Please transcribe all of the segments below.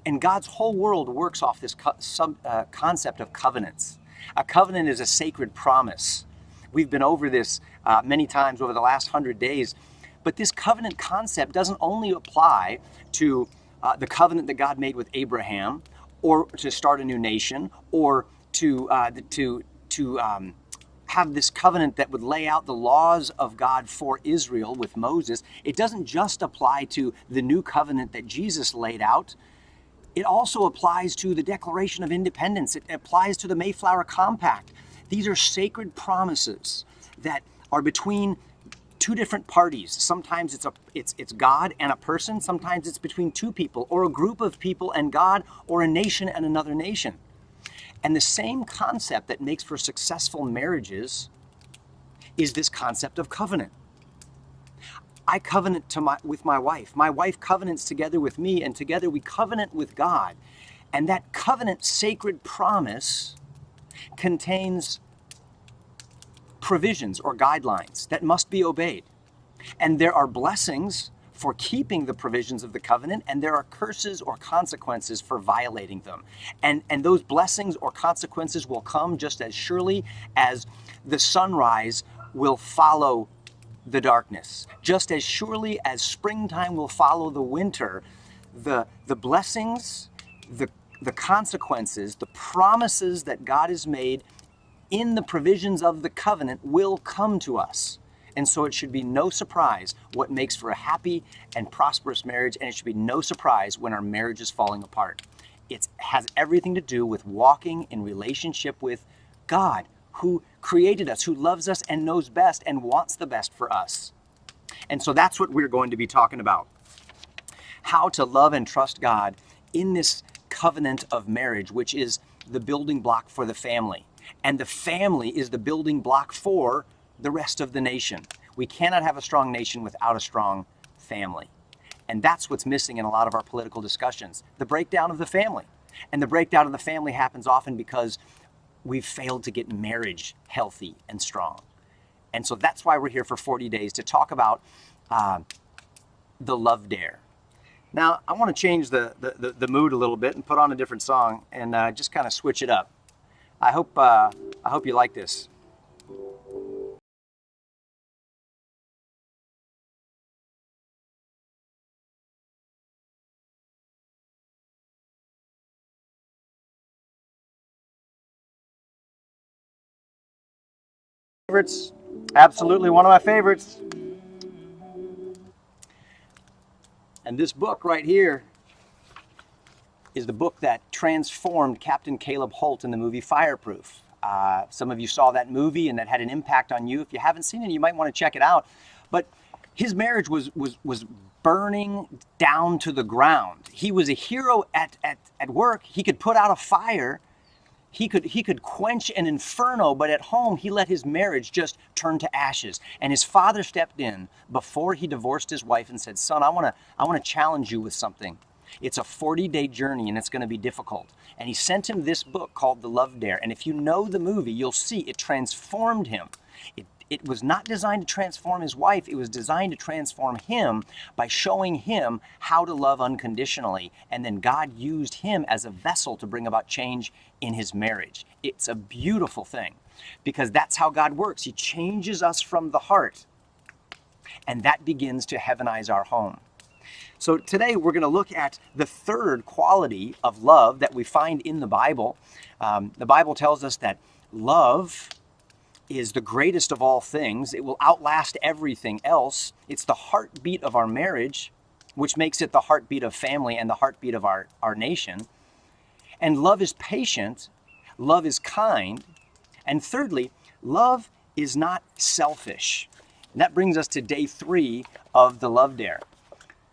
And God's whole world works off this concept of covenants. A covenant is a sacred promise. We've been over this many times over the last 100 days. But this covenant concept doesn't only apply to the covenant that God made with Abraham, or to start a new nation, or to have this covenant that would lay out the laws of God for Israel with Moses. It doesn't just apply to the new covenant that Jesus laid out. It also applies to the Declaration of Independence. It applies to the Mayflower Compact. These are sacred promises that are between two different parties. Sometimes it's God and a person. Sometimes it's between two people, or a group of people and God, or a nation and another nation. And the same concept that makes for successful marriages is this concept of covenant. I covenant with my wife. My wife covenants together with me, and together we covenant with God. And that covenant sacred promise contains provisions or guidelines that must be obeyed. And there are blessings for keeping the provisions of the covenant, and there are curses or consequences for violating them. And those blessings or consequences will come just as surely as the sunrise will follow the darkness. Just as surely as springtime will follow the winter, the blessings, the consequences, the promises that God has made in the provisions of the covenant will come to us. And so it should be no surprise what makes for a happy and prosperous marriage, and it should be no surprise when our marriage is falling apart. It has everything to do with walking in relationship with God, who created us, who loves us and knows best and wants the best for us. And so that's what we're going to be talking about. How to love and trust God in this covenant of marriage, which is the building block for the family. And the family is the building block for the rest of the nation. We cannot have a strong nation without a strong family. And that's what's missing in a lot of our political discussions, the breakdown of the family. And the breakdown of the family happens often because we've failed to get marriage healthy and strong. And so that's why we're here for 40 days to talk about the love dare. Now, I want to change the mood a little bit and put on a different song and just kind of switch it up. I hope you like this. Favorites, absolutely one of my favorites. And this book right here is the book that transformed Captain Caleb Holt in the movie Fireproof. Some of you saw that movie and that had an impact on you. If you haven't seen it, you might want to check it out. But his marriage was burning down to the ground. He was a hero at work. He could put out a fire. He could quench an inferno, but at home he let his marriage just turn to ashes. And his father stepped in before he divorced his wife and said, "Son, I want to challenge you with something. It's a 40-day journey and it's going to be difficult." And he sent him this book called The Love Dare. And if you know the movie, you'll see it transformed him. It was not designed to transform his wife. It was designed to transform him by showing him how to love unconditionally. And then God used him as a vessel to bring about change in his marriage. It's a beautiful thing because that's how God works. He changes us from the heart, and that begins to heavenize our home. So today we're going to look at the third quality of love that we find in the Bible. The Bible tells us that love is the greatest of all things. It will outlast everything else. It's the heartbeat of our marriage, which makes it the heartbeat of family and the heartbeat of our nation. And love is patient. Love is kind. And thirdly, love is not selfish. And that brings us to day 3 of the Love Dare.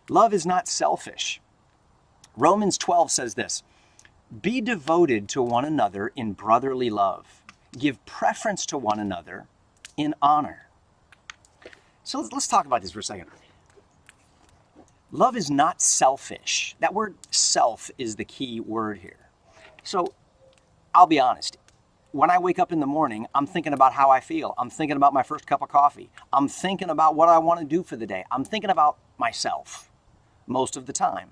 Love is not selfish. Romans 12 says this: "Be devoted to one another in brotherly love. Give preference to one another in honor." So let's talk about this for a second. Love is not selfish. That word self is the key word here. So I'll be honest. When I wake up in the morning, I'm thinking about how I feel. I'm thinking about my first cup of coffee. I'm thinking about what I want to do for the day. I'm thinking about myself most of the time.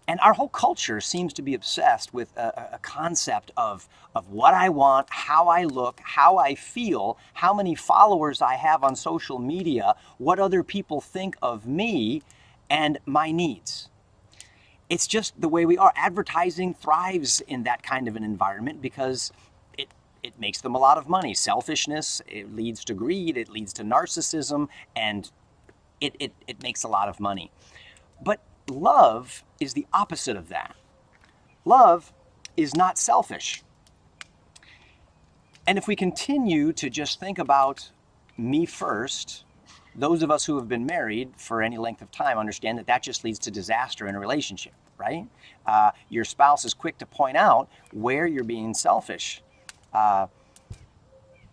And our whole culture seems to be obsessed with a concept of what I want, how I look, how I feel, how many followers I have on social media, what other people think of me, and my needs. It's just the way we are. Advertising thrives in that kind of an environment because it makes them a lot of money. Selfishness, it leads to greed, it leads to narcissism, and it makes a lot of money. But love is the opposite of that. Love is not selfish. And if we continue to just think about me first, those of us who have been married for any length of time understand that that just leads to disaster in a relationship, right? Your spouse is quick to point out where you're being selfish.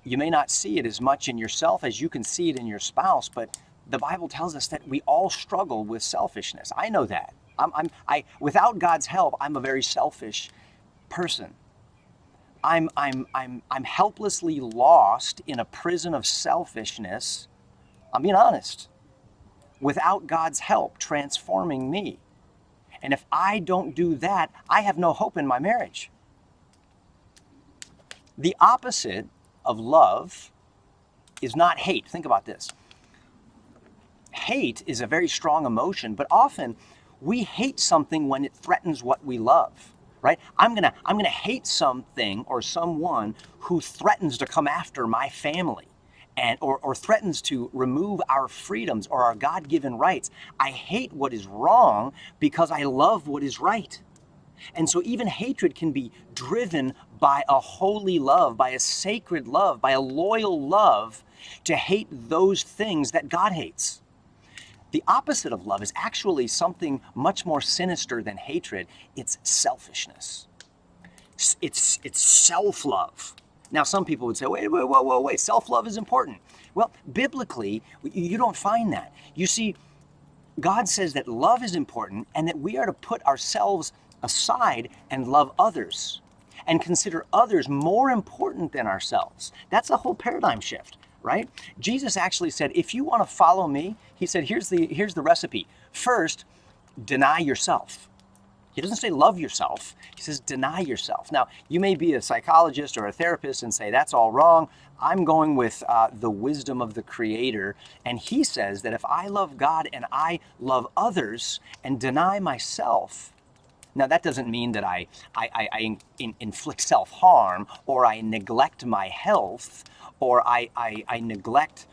You may not see it as much in yourself as you can see it in your spouse, but the Bible tells us that we all struggle with selfishness. I know that. Without God's help, I'm a very selfish person. I'm helplessly lost in a prison of selfishness. I'm being honest. Without God's help transforming me. And if I don't do that, I have no hope in my marriage. The opposite of love is not hate. Think about this. Hate is a very strong emotion, but often we hate something when it threatens what we love, right? I'm gonna hate something or someone who threatens to come after my family and or threatens to remove our freedoms or our God-given rights. I hate what is wrong because I love what is right. And so even hatred can be driven by a holy love, by a sacred love, by a loyal love to hate those things that God hates. The opposite of love is actually something much more sinister than hatred. It's selfishness. It's self-love. Now, some people would say, wait, self-love is important. Well, biblically, you don't find that. You see, God says that love is important and that we are to put ourselves aside and love others and consider others more important than ourselves. That's a whole paradigm shift, right? Jesus actually said, if you want to follow me, he said, here's the recipe. First, deny yourself. He doesn't say love yourself. He says deny yourself. Now, you may be a psychologist or a therapist and say that's all wrong. I'm going with the wisdom of the Creator. And he says that if I love God and I love others and deny myself, now that doesn't mean that I inflict self-harm or I neglect my health or I neglect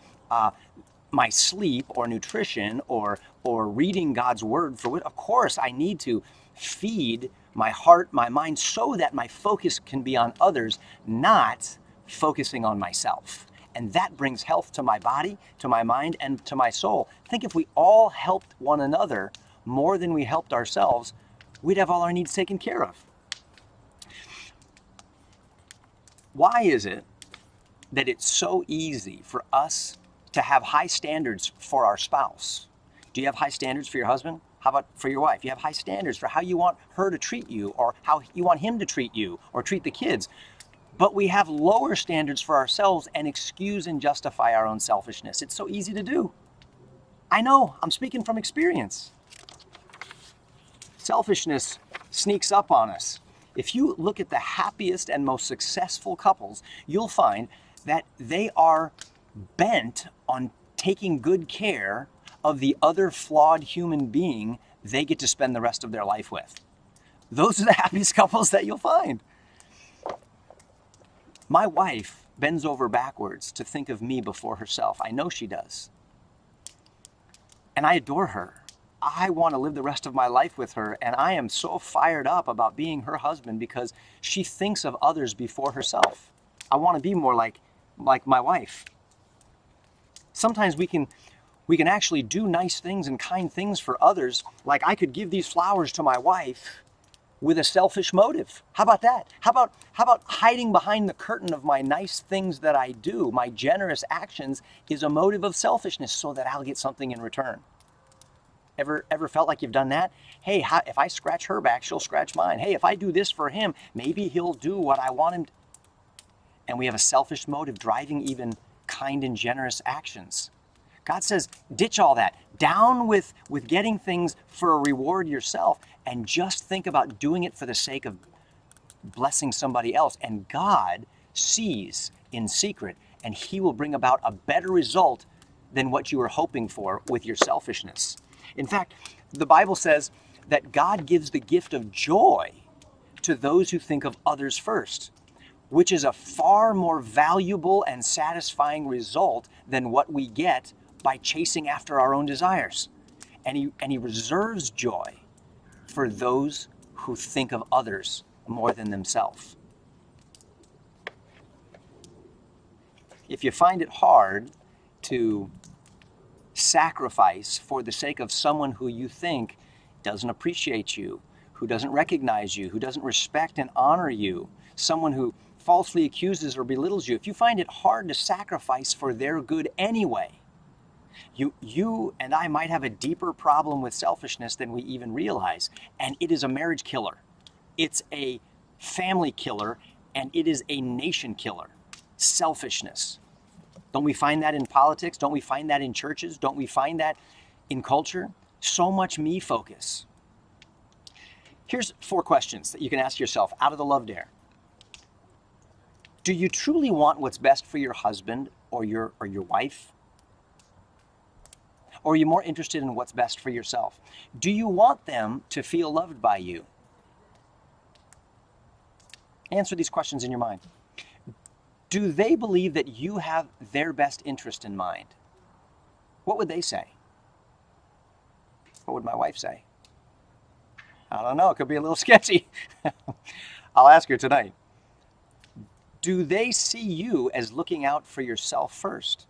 my sleep or nutrition or reading God's word. Of course, I need to feed my heart, my mind, so that my focus can be on others, not focusing on myself. And that brings health to my body, to my mind, and to my soul. Think if we all helped one another more than we helped ourselves, we'd have all our needs taken care of. Why is it that it's so easy for us to have high standards for our spouse? Do you have high standards for your husband? How about for your wife? You have high standards for how you want her to treat you or how you want him to treat you or treat the kids. But we have lower standards for ourselves and excuse and justify our own selfishness. It's so easy to do. I know, I'm speaking from experience. Selfishness sneaks up on us. If you look at the happiest and most successful couples, you'll find that they are bent on taking good care of the other flawed human being they get to spend the rest of their life with. Those are the happiest couples that you'll find. My wife bends over backwards to think of me before herself. I know she does. And I adore her. I want to live the rest of my life with her, and I am so fired up about being her husband because she thinks of others before herself. I want to be more like my wife. Sometimes we can actually do nice things and kind things for others. Like I could give these flowers to my wife with a selfish motive. How about that? How about hiding behind the curtain of my nice things that I do? My generous actions is a motive of selfishness so that I'll get something in return. Ever felt like you've done that? Hey, if I scratch her back, she'll scratch mine. Hey, if I do this for him, maybe he'll do what I want him to. And we have a selfish motive driving even kind and generous actions. God says, ditch all that. Down with getting things for a reward yourself, and just think about doing it for the sake of blessing somebody else. And God sees in secret, and he will bring about a better result than what you were hoping for with your selfishness. In fact, the Bible says that God gives the gift of joy to those who think of others first, which is a far more valuable and satisfying result than what we get by chasing after our own desires. And he reserves joy for those who think of others more than themselves. If you find it hard to sacrifice for the sake of someone who you think doesn't appreciate you, who doesn't recognize you, who doesn't respect and honor you, someone who falsely accuses or belittles you, if you find it hard to sacrifice for their good anyway, you and I might have a deeper problem with selfishness than we even realize. And it is a marriage killer. It's a family killer, and it is a nation killer. Selfishness. Don't we find that in politics? Don't we find that in churches? Don't we find that in culture? So much me focus. Here's 4 questions that you can ask yourself out of the Love Dare. Do you truly want what's best for your husband or your wife? Or are you more interested in what's best for yourself? Do you want them to feel loved by you? Answer these questions in your mind. Do they believe that you have their best interest in mind? What would they say? What would my wife say? I don't know. It could be a little sketchy. I'll ask her tonight. Do they see you as looking out for yourself first?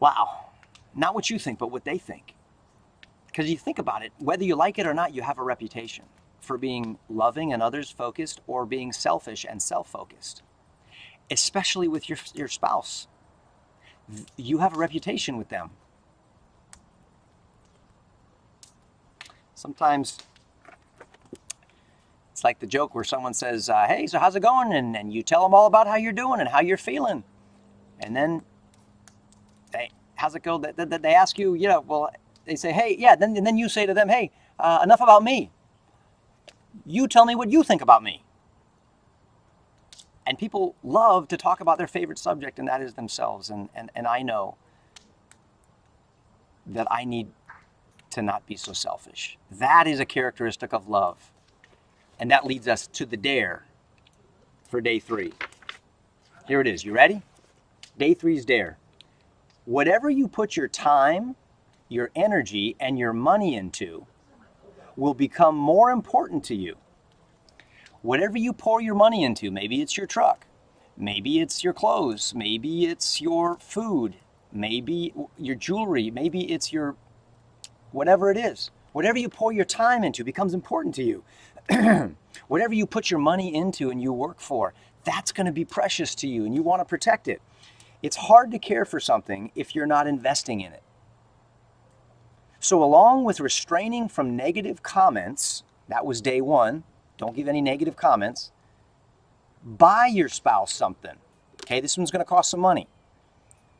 Wow. Not what you think, but what they think. Because you think about it, whether you like it or not, you have a reputation for being loving and others focused, or being selfish and self-focused, especially with your spouse. You have a reputation with them. Sometimes it's like the joke where someone says, hey, so how's it going? And you tell them all about how you're doing and how you're feeling. And then how's it go? They ask you, they say, hey, yeah. And then you say to them, hey, enough about me. You tell me what you think about me. And people love to talk about their favorite subject, and that is themselves. And I know that I need to not be so selfish. That is a characteristic of love. And that leads us to the dare for day 3. Here it is. You ready? Day 3's dare. Whatever you put your time, your energy, and your money into will become more important to you. Whatever you pour your money into, maybe it's your truck, maybe it's your clothes, maybe it's your food, maybe your jewelry, maybe it's your whatever it is. Whatever you pour your time into becomes important to you. Whatever you put your money into and you work for, that's going to be precious to you, and you want to protect it. It's hard to care for something if you're not investing in it. So along with restraining from negative comments, that was day 1, don't give any negative comments, buy your spouse something. Okay, this one's going to cost some money.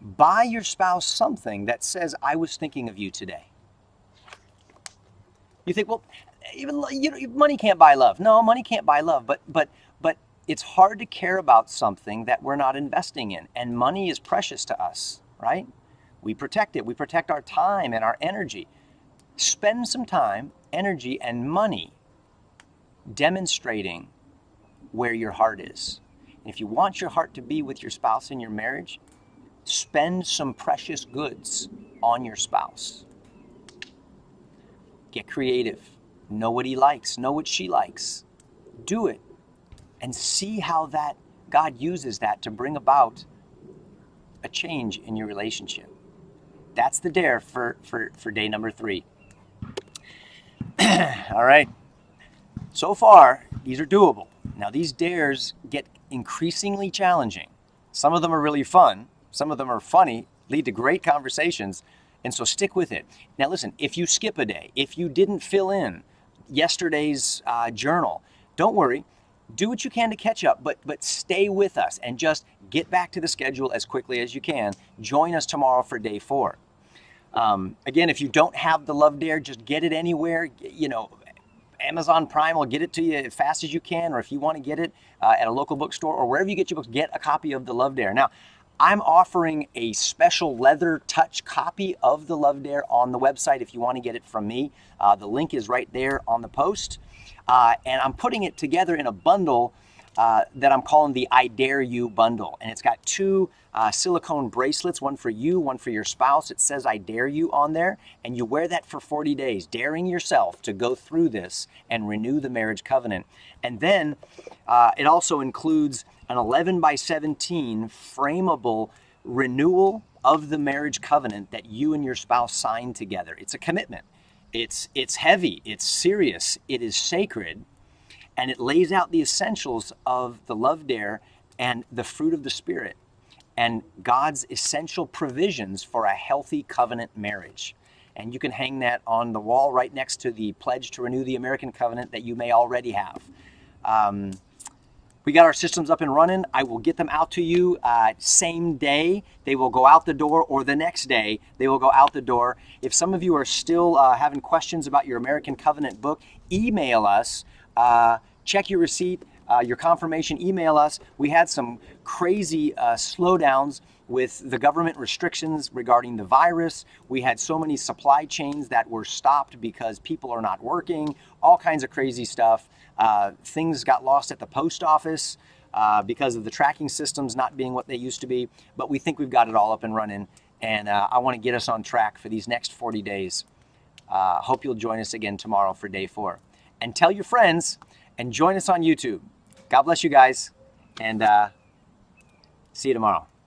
Buy your spouse something that says, I was thinking of you today. You think, well, even money can't buy love. No, money can't buy love, but it's hard to care about something that we're not investing in, and money is precious to us, right? We protect it. We protect our time and our energy. Spend some time, energy, and money demonstrating where your heart is. And if you want your heart to be with your spouse in your marriage, spend some precious goods on your spouse. Get creative. Know what he likes. Know what she likes. Do it. And see how that God uses that to bring about a change in your relationship. That's the dare for day number 3. All right. So far, these are doable. Now, these dares get increasingly challenging. Some of them are really fun. Some of them are funny, lead to great conversations. And so stick with it. Now, listen, if you skip a day, if you didn't fill in yesterday's journal, don't worry. do what you can to catch up, but stay with us and just get back to the schedule as quickly as you can. Join us tomorrow for day 4. Again, if you don't have the Love Dare, just get it anywhere. You know, Amazon Prime will get it to you as fast as you can, or if you want to get it at a local bookstore or wherever you get your books, get a copy of the Love Dare. Now, I'm offering a special leather touch copy of the Love Dare on the website if you want to get it from me. The link is right there on the post. And I'm putting it together in a bundle that I'm calling the I Dare You bundle. And it's got 2 silicone bracelets, one for you, one for your spouse. It says I Dare You on there. And you wear that for 40 days, daring yourself to go through this and renew the marriage covenant. And then it also includes an 11 by 17 frameable renewal of the marriage covenant that you and your spouse signed together. It's a commitment. It's heavy, it's serious, it is sacred, and it lays out the essentials of the Love Dare and the fruit of the Spirit and God's essential provisions for a healthy covenant marriage. And you can hang that on the wall right next to the pledge to renew the American covenant that you may already have. We got our systems up and running. I will get them out to you same day. They will go out the door, or the next day they will go out the door. If some of you are still having questions about your American Covenant book, email us. Check your receipt, your confirmation, email us. We had some crazy slowdowns with the government restrictions regarding the virus. We had so many supply chains that were stopped because people are not working, all kinds of crazy stuff. Things got lost at the post office because of the tracking systems not being what they used to be. But we think we've got it all up and running. And I want to get us on track for these next 40 days. Hope you'll join us again tomorrow for day 4. And tell your friends and join us on YouTube. God bless you guys. And see you tomorrow.